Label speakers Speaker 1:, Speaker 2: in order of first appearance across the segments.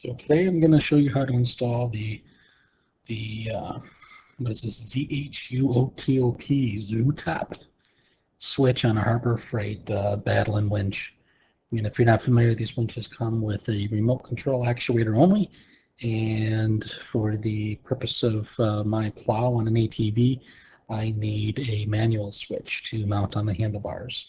Speaker 1: So today I'm going to show you how to install the what is this, ZHUOTOP switch on a Harbor Freight Badland Winch. And if you're not familiar, these winches come with a remote control actuator only. And for the purpose of my plow on an ATV, I need a manual switch to mount on the handlebars.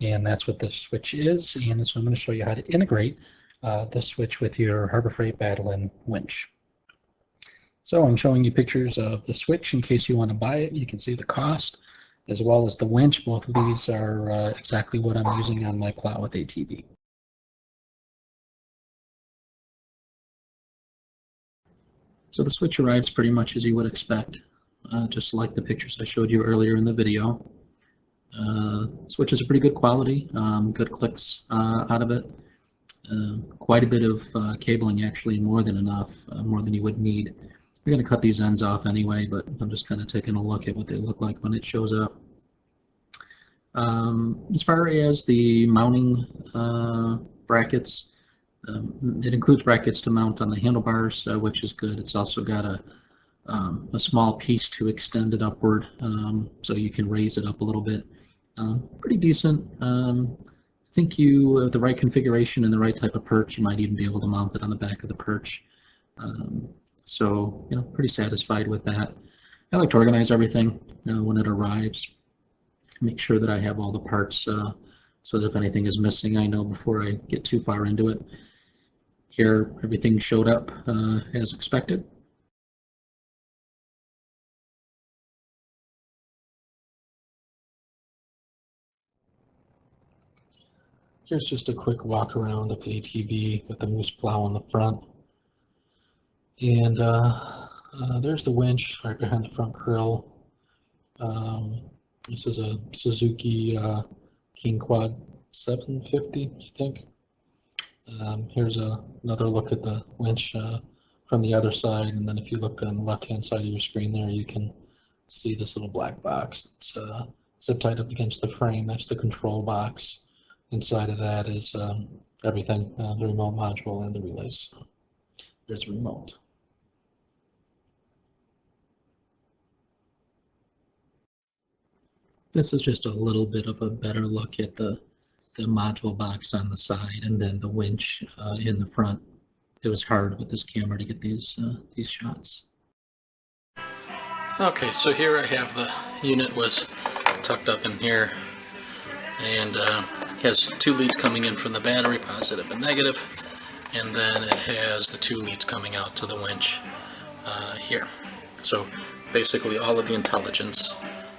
Speaker 1: And that's what this switch is. And so I'm going to show you how to integrate the switch with your Harbor Freight Badland Winch. So I'm showing you pictures of the switch in case you want to buy it. You can see the cost as well as the winch. Both of these are exactly what I'm using on my plow with ATV. So the switch arrives pretty much as you would expect, just like the pictures I showed you earlier in the video. Switch is a pretty good quality, good clicks out of it. Quite a bit of cabling, actually, more than enough, more than you would need. We're going to cut these ends off anyway, but I'm just kind of taking a look at what they look like when it shows up. As far as the mounting brackets, it includes brackets to mount on the handlebars, which is good. It's also got a small piece to extend it upward, so you can raise it up a little bit. Pretty decent. I think you, with the right configuration and the right type of perch, you might even be able to mount it on the back of the perch. So, pretty satisfied with that. I like to organize everything when it arrives. Make sure that I have all the parts so that if anything is missing, I know before I get too far into it. Here, everything showed up as expected. Here's just a quick walk around of the ATV with the moose plow on the front. And there's the winch right behind the front grill. This is a Suzuki King Quad 750, I think. Here's another look at the winch from the other side, and then if you look on the left-hand side of your screen there, you can see this little black box that's zip tied up against the frame. That's the control box. Inside of that is everything, the remote module and the relays. There's a remote. This is just a little bit of a better look at the module box on the side and then the winch in the front. It was hard with this camera to get these shots. Okay, so here I have the unit was tucked up in here, and has two leads coming in from the battery, positive and negative, and then it has the two leads coming out to the winch here. So basically all of the intelligence,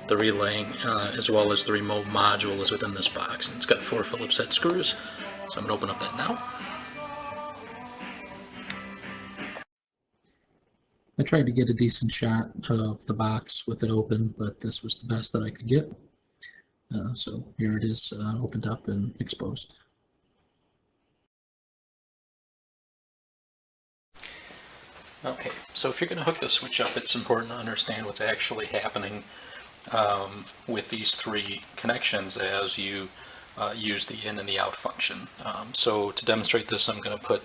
Speaker 1: the relaying, as well as the remote module is within this box. And it's got 4 Phillips head screws, so I'm going to open up that now. I tried to get a decent shot of the box with it open, but this was the best that I could get. So here it is, opened up and exposed. Okay, so if you're going to hook the switch up, it's important to understand what's actually happening with these 3 connections as you use the in and the out function. So to demonstrate this, I'm going to put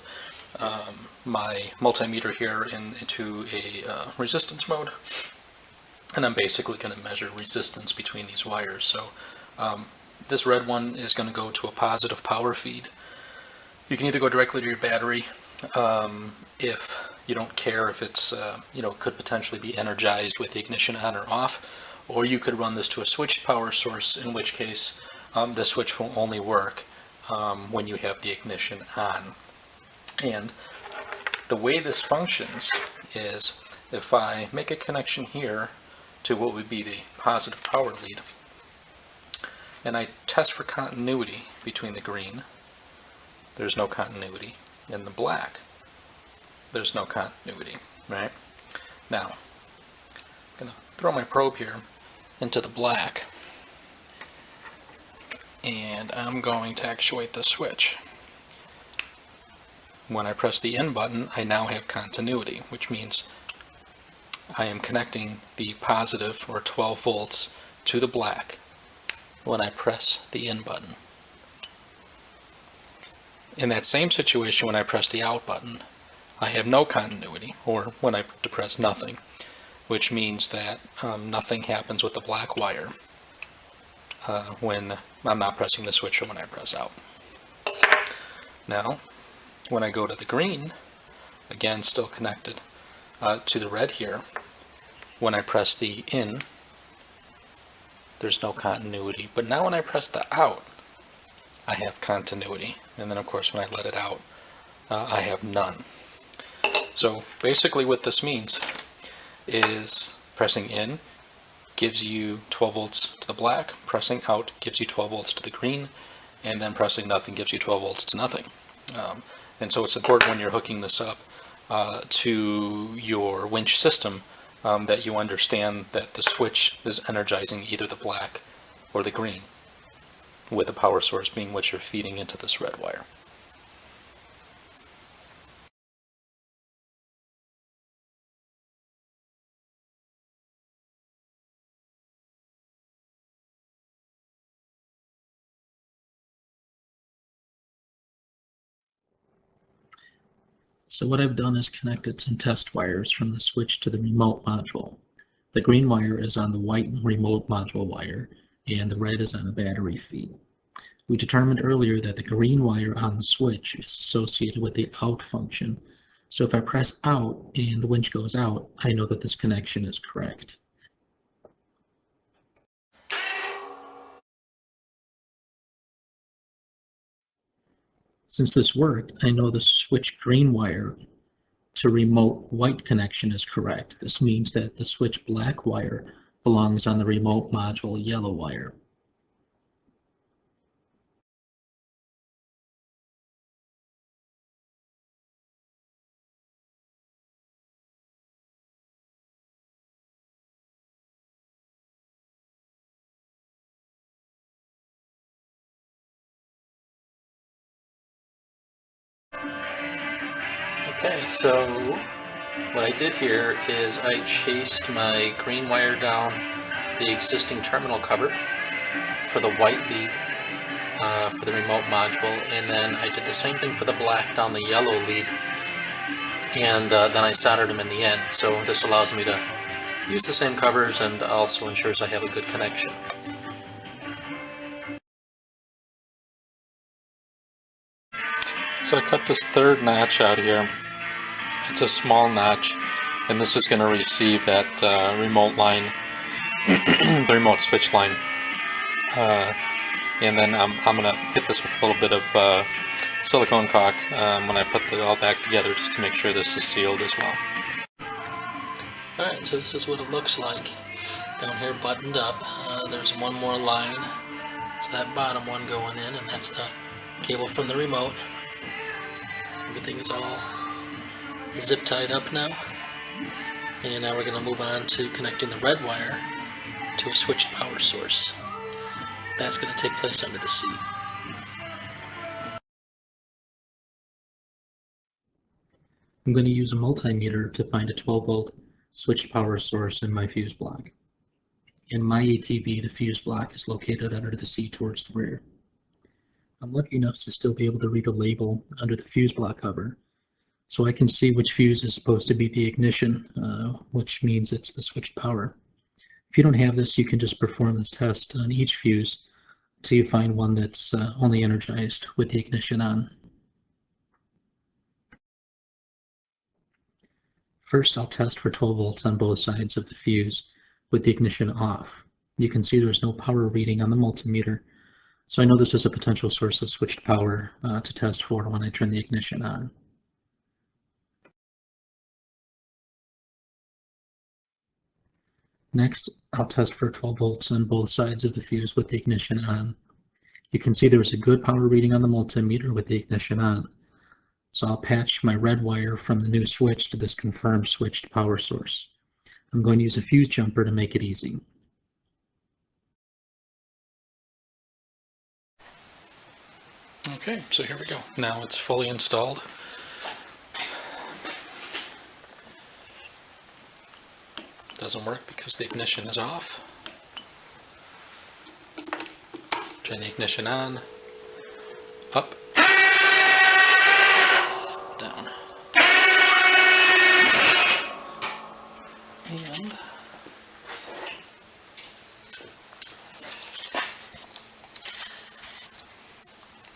Speaker 1: my multimeter here into a resistance mode, and I'm basically going to measure resistance between these wires. So this red one is going to go to a positive power feed. You can either go directly to your battery if you don't care if it's could potentially be energized with the ignition on or off, or you could run this to a switched power source, in which case the switch will only work when you have the ignition on. And the way this functions is if I make a connection here to what would be the positive power lead, and I test for continuity between the green, there's no continuity. In the black, there's no continuity, right? Now, I'm going to throw my probe here into the black, and I'm going to actuate the switch. When I press the in button, I now have continuity, which means I am connecting the positive, or 12 volts, to the black when I press the in button. In that same situation, when I press the out button, I have no continuity, or when I depress nothing, which means that nothing happens with the black wire when I'm not pressing the switch or when I press out. Now, when I go to the green, again still connected to the red here, when I press the in, there's no continuity. But now when I press the out, I have continuity. And then of course when I let it out, I have none. So basically what this means is pressing in gives you 12 volts to the black, pressing out gives you 12 volts to the green, and then pressing nothing gives you 12 volts to nothing. And so it's important when you're hooking this up to your winch system that you understand that the switch is energizing either the black or the green, with the power source being what you're feeding into this red wire.
Speaker 2: So what I've done is connected some test wires from the switch to the remote module. The green wire is on the white remote module wire, and the red is on the battery feed. We determined earlier that the green wire on the switch is associated with the out function. So if I press out and the winch goes out, I know that this connection is correct. Since this worked, I know the switch green wire to remote white connection is correct. This means that the switch black wire belongs on the remote module yellow wire.
Speaker 1: Okay, so what I did here is I chased my green wire down the existing terminal cover for the white lead for the remote module, and then I did the same thing for the black down the yellow lead, and then I soldered them in the end. So this allows me to use the same covers and also ensures I have a good connection. So I cut this third notch out here. It's a small notch, and this is going to receive that remote line, the remote switch line. And then I'm going to hit this with a little bit of silicone caulk when I put it all back together, just to make sure this is sealed as well. Alright, so this is what it looks like down here buttoned up. There's one more line. It's that bottom one going in, and that's the cable from the remote. Everything is all zip tied up now. And now we're going to move on to connecting the red wire to a switched power source. That's going to take place under the seat.
Speaker 2: I'm going to use a multimeter to find a 12 volt switched power source in my fuse block. In my ATV, the fuse block is located under the seat towards the rear. I'm lucky enough to still be able to read the label under the fuse block cover, so I can see which fuse is supposed to be the ignition, which means it's the switched power. If you don't have this, you can just perform this test on each fuse until you find one that's only energized with the ignition on. First, I'll test for 12 volts on both sides of the fuse with the ignition off. You can see there's no power reading on the multimeter, so I know this is a potential source of switched power to test for when I turn the ignition on. Next, I'll test for 12 volts on both sides of the fuse with the ignition on. You can see there's a good power reading on the multimeter with the ignition on. So I'll patch my red wire from the new switch to this confirmed switched power source. I'm going to use a fuse jumper to make it easy.
Speaker 1: Okay, so here we go. Now it's fully installed. Doesn't work because the ignition is off. Turn the ignition on, up, down. And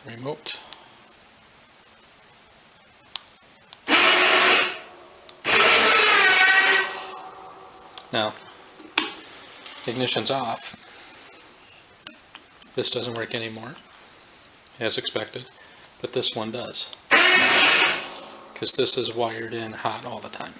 Speaker 1: the remote. Now, ignition's off. This doesn't work anymore, as expected, but this one does, because this is wired in hot all the time.